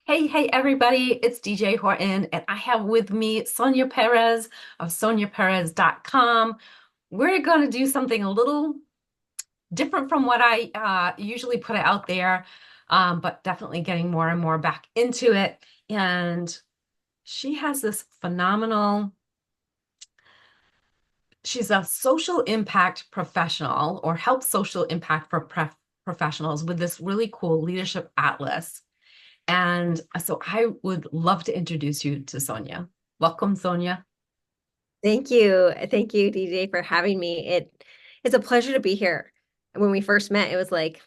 Hey, everybody, it's DJ Horton, and I have with me Sonya Perez of SonyaPerez.com. We're going to do something a little different from what I usually put out there, but definitely getting more and more back into it. And she has this phenomenal, she's a social impact professional or helps social impact for professionals with this really cool leadership atlas. And so I would love to introduce you to Sonya. Welcome, Sonya. Thank you. Thank you, DJ, for having me. It's a pleasure to be here. When we first met, it was like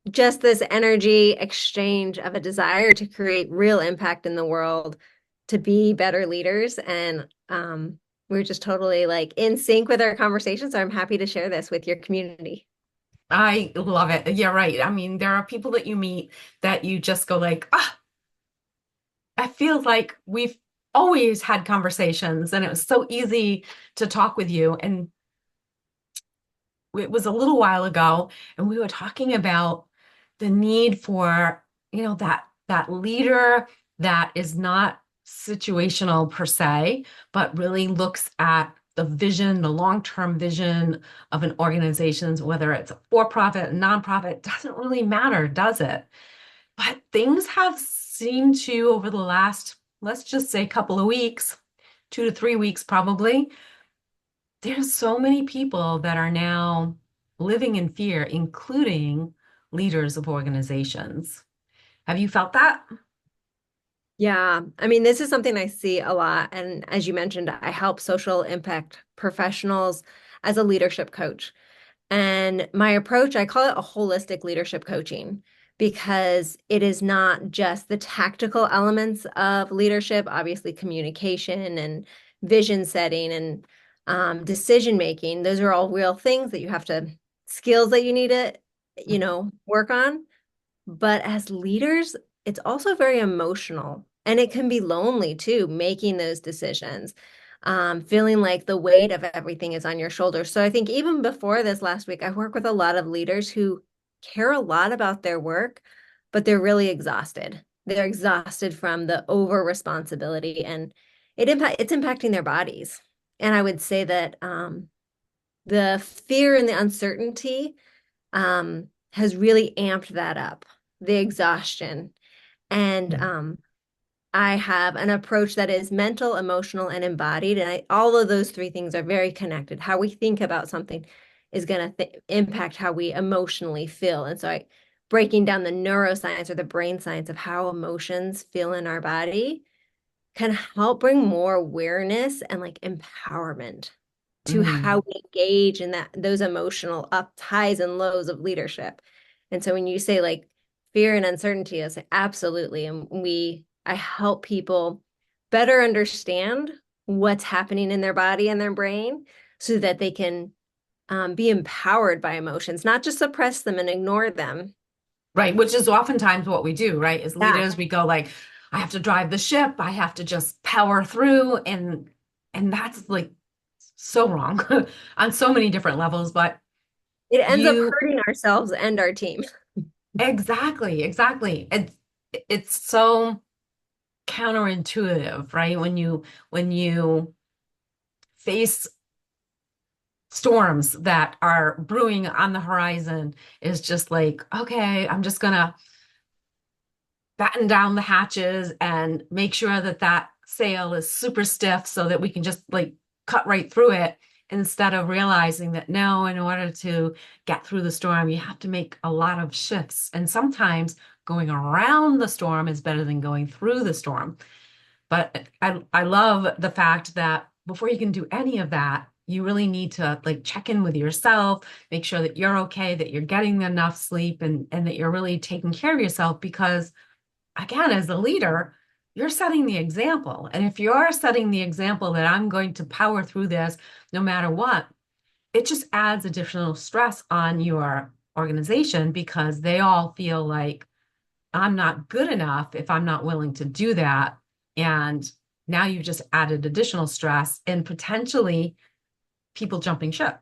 just this energy exchange of a desire to create real impact in the world, to be better leaders. And we're just totally like in sync with our conversation. So I'm happy to share this with your community. I love it. Yeah, right. I mean, there are people that you meet that you just go like, ah, I feel like we've always had conversations and it was so easy to talk with you. And it was a little while ago, and we were talking about the need for, that leader that is not situational per se, but really looks at the vision, the long-term vision of an organization, whether it's a for-profit, nonprofit, doesn't really matter, does it? But things have seemed to, over the last, let's just say, couple of weeks, 2 to 3 weeks probably, there's so many people that are now living in fear, including leaders of organizations. Have you felt that? Yeah, I mean, this is something I see a lot. And as you mentioned, I help social impact professionals as a leadership coach. And my approach, I call it a holistic leadership coaching because it is not just the tactical elements of leadership, obviously communication and vision setting and decision making. Those are all real things that you have to, skills that you need to, work on. But as leaders, it's also very emotional and it can be lonely too, making those decisions, feeling like the weight of everything is on your shoulders. So I think even before this last week, I work with a lot of leaders who care a lot about their work, but they're really exhausted. They're exhausted from the over responsibility and it's impacting their bodies. And I would say that the fear and the uncertainty has really amped that up, the exhaustion. And I have an approach that is mental, emotional, and embodied. And all of those three things are very connected. How we think about something is going to impact how we emotionally feel. And so breaking down the neuroscience or the brain science of how emotions feel in our body can help bring more awareness and like empowerment to how Mm. we engage in those emotional up highs and lows of leadership. And so when you say like fear and uncertainty, I say absolutely. And I help people better understand what's happening in their body and their brain so that they can be empowered by emotions, not just suppress them and ignore them. Right, which is oftentimes what we do, right? As Yeah. leaders, we go like, I have to drive the ship, I have to just power through, and that's like so wrong on so many different levels. But It ends up you hurting ourselves and our team. exactly. It's so counterintuitive, right? When you face storms that are brewing on the horizon, is just like, okay, I'm just gonna batten down the hatches and make sure that that sail is super stiff so that we can just like cut right through it, instead of realizing that no, in order to get through the storm, you have to make a lot of shifts. And sometimes going around the storm is better than going through the storm. But I love the fact that before you can do any of that, you really need to like check in with yourself, make sure that you're okay, that you're getting enough sleep, and that you're really taking care of yourself. Because again, as a leader, you're setting the example. And if you're setting the example that I'm going to power through this no matter what, it just adds additional stress on your organization because they all feel like I'm not good enough if I'm not willing to do that. And now you've just added additional stress and potentially people jumping ship.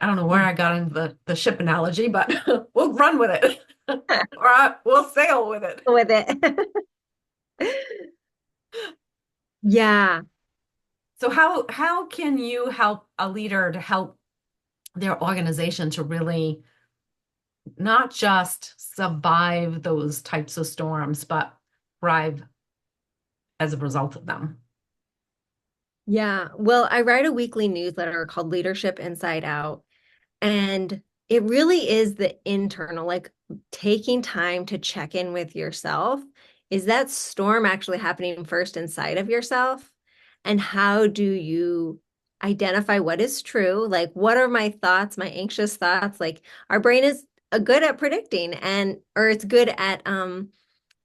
I don't know where I got into the ship analogy, but we'll run with it or we'll sail with it. With it. Yeah. So how can you help a leader to help their organization to really not just survive those types of storms, but thrive as a result of them? Yeah. Well, I write a weekly newsletter called Leadership Inside Out. And it really is the internal, like taking time to check in with yourself. Is that storm actually happening first inside of yourself? And how do you identify what is true? Like, what are my thoughts, my anxious thoughts? Like, our brain is good at predicting or it's good at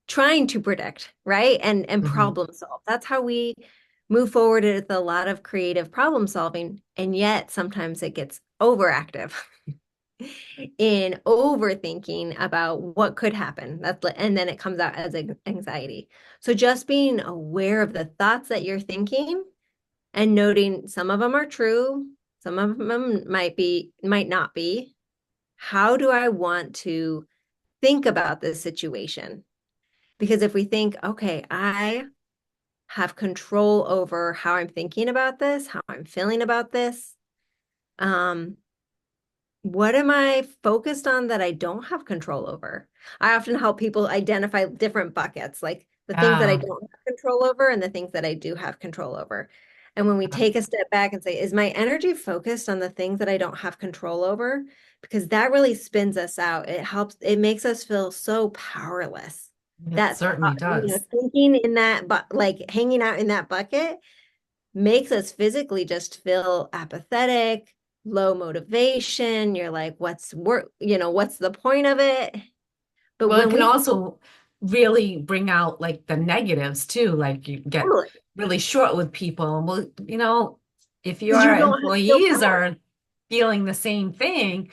trying to predict, right? And Mhm. problem solve. That's how we move forward with a lot of creative problem solving. And yet sometimes it gets overactive in overthinking about what could happen. And then it comes out as anxiety. So just being aware of the thoughts that you're thinking and noting some of them are true, some of them might not be. How do I want to think about this situation? Because if we think, okay, I have control over how I'm thinking about this, how I'm feeling about this, um, what am I focused on that I don't have control over? I often help people identify different buckets, like the things that I Yeah. don't have control over and the things that I do have control over. And when we take a step back and say, is my energy focused on the things that I don't have control over? Because that really spins us out. It makes us feel so powerless. It certainly does. Thinking in that, but like hanging out in that bucket makes us physically just feel apathetic, low motivation. You're like, what's the point of it? But Well, it when can we also really bring out like the negatives too. Like you get totally, really short with people. Well, if because you your don't have no employees power. are feeling the same thing,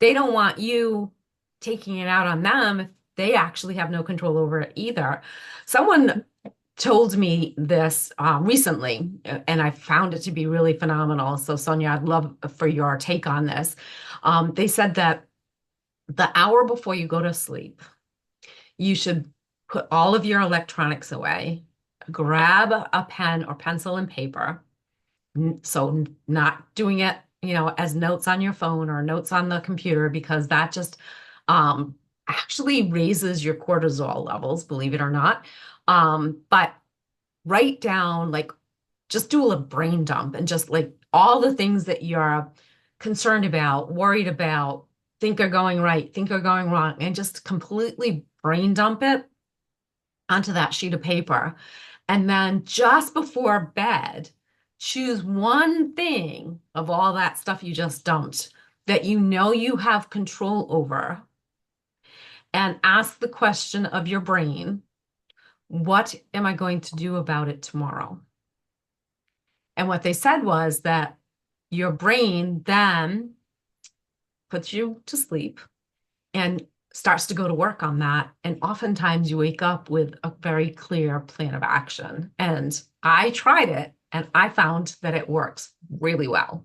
they don't want you taking it out on them if they actually have no control over it either. Someone told me this recently, and I found it to be really phenomenal. So, Sonia, I'd love for your take on this. They said that the hour before you go to sleep, you should put all of your electronics away, grab a pen or pencil and paper. So not doing it, as notes on your phone or notes on the computer, because that just um, actually raises your cortisol levels, believe it or not. But write down, like, just do a brain dump and just like all the things that you're concerned about, worried about, think are going right, think are going wrong, and just completely brain dump it onto that sheet of paper. And then just before bed, choose one thing of all that stuff you just dumped that you know you have control over and ask the question of your brain, what am I going to do about it tomorrow? And what they said was that your brain then puts you to sleep and starts to go to work on that. And oftentimes you wake up with a very clear plan of action. And I tried it and I found that it works really well.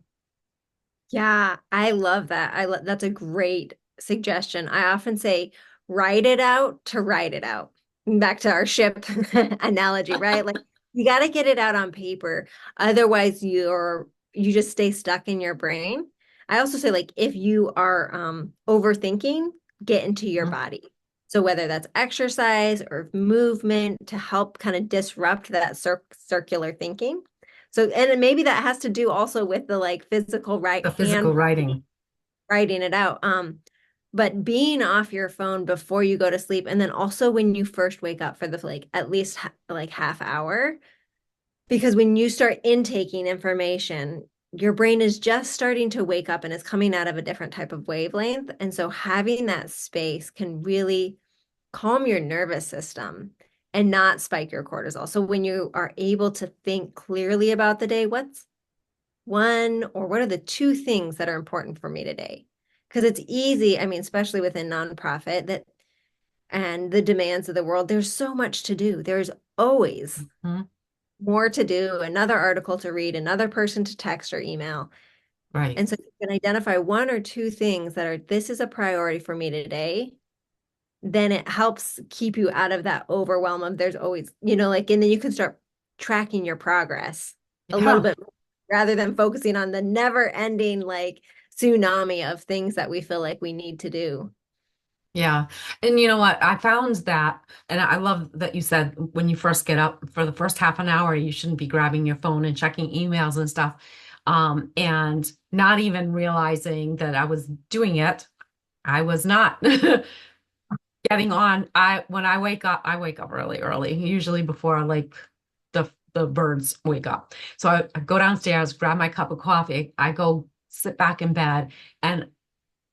Yeah, I love that. That's a great suggestion. I often say, write it out to write it out. Back to our ship analogy, right? Like you got to get it out on paper. Otherwise, you just stay stuck in your brain. I also say, like, if you are overthinking, get into your Mhm. body. So whether that's exercise or movement to help kind of disrupt that circular thinking. So, and maybe that has to do also with the like physical The hand physical writing. writing it out. But being off your phone before you go to sleep, and then also when you first wake up for the like at least like half hour, because when you start intaking information, your brain is just starting to wake up and it's coming out of a different type of wavelength. And so having that space can really calm your nervous system and not spike your cortisol. So when you are able to think clearly about the day, what are the two things that are important for me today? Because it's easy, I mean, especially within nonprofit that and the demands of the world, there's so much to do. There's always Mhm. more to do, another article to read, another person to text or email. Right. And so you can identify one or two things that are, this is a priority for me today, then it helps keep you out of that overwhelm of there's always, like, and then you can start tracking your progress a little Yeah. bit more, rather than focusing on the never ending like tsunami of things that we feel like we need to do. Yeah. And you know what? I found that, and I love that you said when you first get up for the first half an hour, you shouldn't be grabbing your phone and checking emails and stuff. And not even realizing that I was doing it. I was not getting on. When I wake up really early, usually before like the birds wake up. So I go downstairs, grab my cup of coffee, I go sit back in bed, and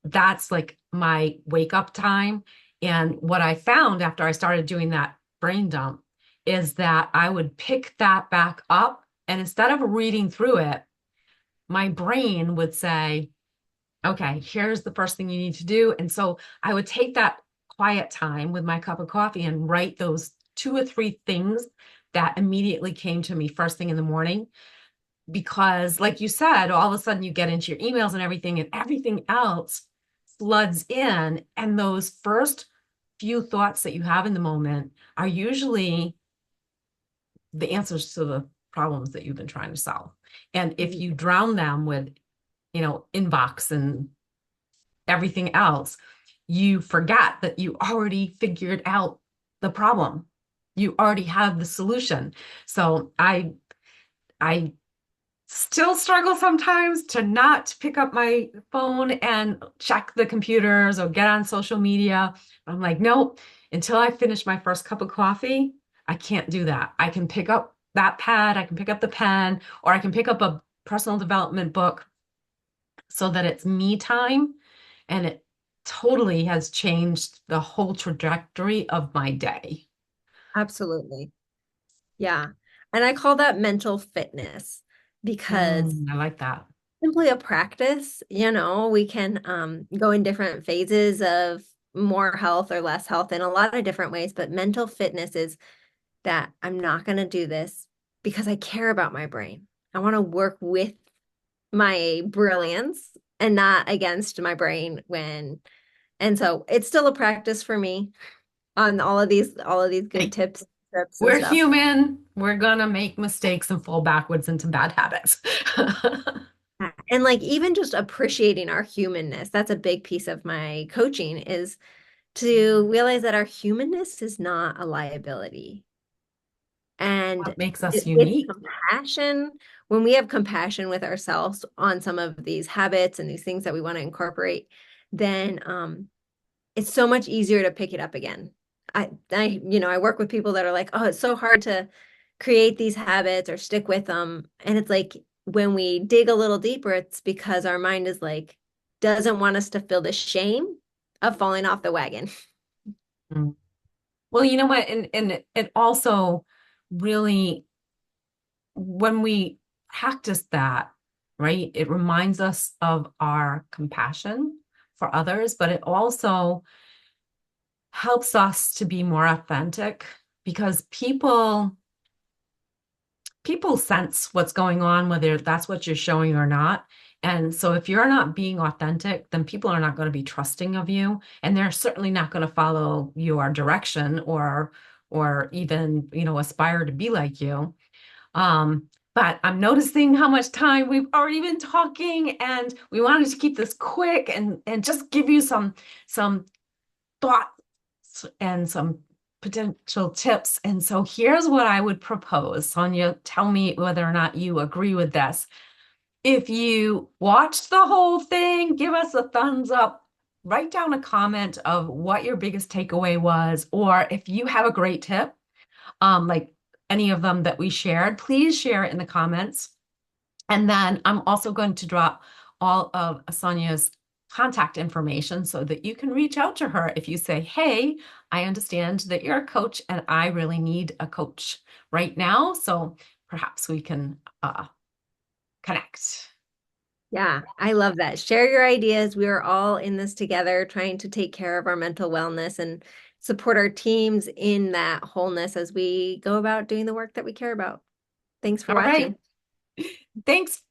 that's like my wake up time. And what I found after I started doing that brain dump is that I would pick that back up. And instead of reading through it, my brain would say, okay, here's the first thing you need to do. And so I would take that quiet time with my cup of coffee and write those two or three things that immediately came to me first thing in the morning. Because, like you said, all of a sudden you get into your emails and everything else floods in. And those first few thoughts that you have in the moment are usually the answers to the problems that you've been trying to solve. And if you drown them with, inbox and everything else, you forget that you already figured out the problem. You already have the solution. So I still struggle sometimes to not pick up my phone and check the computers or get on social media. I'm like, no, until I finish my first cup of coffee, I can't do that. I can pick up that pad, I can pick up the pen, or I can pick up a personal development book so that it's me time. And it totally has changed the whole trajectory of my day. Absolutely. Yeah. And I call that mental fitness because I like that. simply a practice, we can go in different phases of more health or less health in a lot of different ways, but mental fitness is that I'm not going to do this because I care about my brain. I want to work with my brilliance and not against my brain and so it's still a practice for me on all of these good Hey, tips, trips and we're stuff. human. We're gonna make mistakes and fall backwards into bad habits. And like even just appreciating our humanness, that's a big piece of my coaching is to realize that our humanness is not a liability. And What makes us with unique? compassion, when we have compassion with ourselves on some of these habits and these things that we want to incorporate, then it's so much easier to pick it up again. I work with people that are like, oh, it's so hard to create these habits or stick with them. And it's like when we dig a little deeper, it's because our mind is like, doesn't want us to feel the shame of falling off the wagon. Mm. Well, you know what? And it also really, when we practice that, right, it reminds us of our compassion for others, but it also helps us to be more authentic because people sense what's going on, whether that's what you're showing or not. And so if you're not being authentic, then people are not going to be trusting of you, and they're certainly not going to follow your direction or even, aspire to be like you. But I'm noticing how much time we've already been talking, and we wanted to keep this quick and just give you some thoughts and some potential tips. And so here's what I would propose. Sonia, tell me whether or not you agree with this. If you watched the whole thing, give us a thumbs up. Write down a comment of what your biggest takeaway was, or if you have a great tip, like any of them that we shared, please share it in the comments. And then I'm also going to drop all of Sonia's contact information so that you can reach out to her if you say, hey, I understand that you're a coach and I really need a coach right now. So perhaps we can connect. Yeah, I love that. Share your ideas. We are all in this together, trying to take care of our mental wellness and support our teams in that wholeness as we go about doing the work that we care about. Thanks for All right. watching. Thanks